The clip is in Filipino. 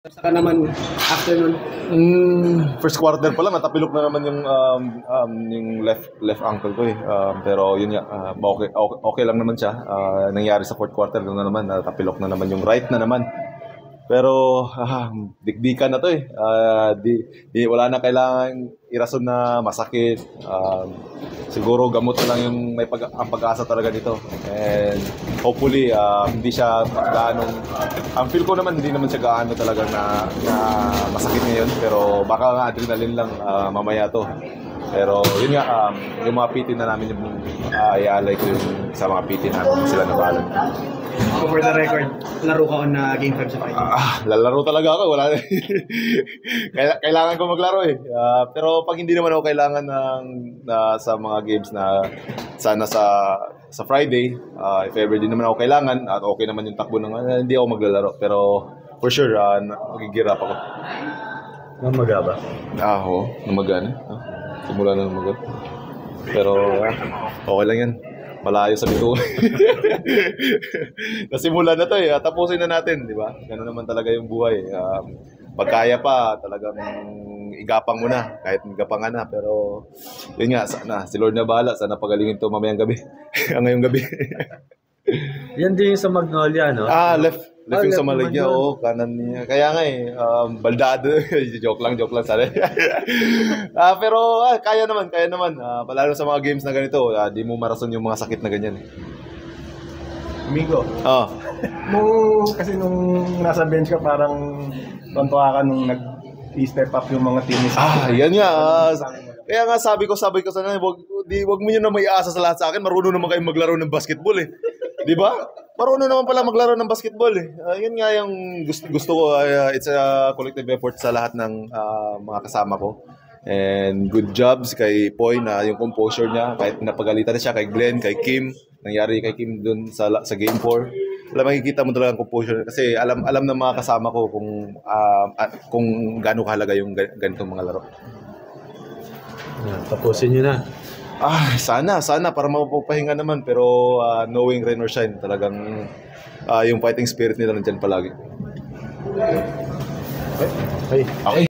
Saka naman afternoon. First quarter pa lang natapilok na naman yung left ankle ko eh. Pero yun nga, okay lang naman siya. Nangyari sa fourth quarter na naman, natapilok na naman yung right na naman. Pero dikdikan na to eh. Wala na kailangan irason na masakit. Siguro gamot na lang yung ang pag-asa talaga dito. And hopefully hindi siya gaanong, ang feel ko naman hindi naman siya gaano talaga na masakit ngayon. Pero baka nga adrenaline lang mamaya to. Pero yun nga, yung mga PT na namin yung iaalay ko yung sa mga PT namin sila na bahala. For the record, laro ka on na Game 5 sa Friday. Lalaro talaga ako. Wala kailangan ko maglaro eh. Pero pag hindi naman ako kailangan sa mga games na sana sa Friday, if ever din naman ako kailangan at okay naman yung takbo ng hindi ako maglalaro. Pero for sure, magigirap ako. Namaga ba? Oo, namaga na. Simula na namaga. Pero okay lang yan. Malayo sa bituin. Nasimula na to eh. Tapusin na natin, di ba? Ganun naman talaga yung buhay. Pagkaya pa, talagang igapang mo na. Kahit igapangan na. Pero yun nga, sana. Si Lord na bahala. Sana pagalingin to mamayang gabi. Ngayong gabi. Yan din yung sa Magnolia, no? Left yung sa Maligya. Oo, kanan niya. Kaya nga eh, baldado. joke lang sana. Pero kaya naman. Palalo sa mga games na ganito, di mo marason yung mga sakit na ganyan. Amigo, kasi nung nasa bench ka, parang tontuwa ka nung nag-step up yung mga teammates. Yan nga. Kaya nga sabi ko sana, wag mo nyo na maiasa sa lahat sa akin. Marunong naman kayo maglaro ng basketball eh. Di ba? Marunong naman pala maglaro ng basketball eh. Yun nga yung gusto ko. It's a collective effort sa lahat ng mga kasama ko. And good jobs kay Poy na yung composure niya. Kahit napagalitan na siya kay Glenn, kay Kim. Nangyari kay Kim dun sa Game 4. Makikita mo talaga ang composure. Kasi alam ng mga kasama ko kung gaano kahalaga yung ganitong mga laro. Tapusin nyo na. Sana para mapapahinga naman, pero knowing rain or shine, talagang yung fighting spirit nila nandiyan palagi. Okay.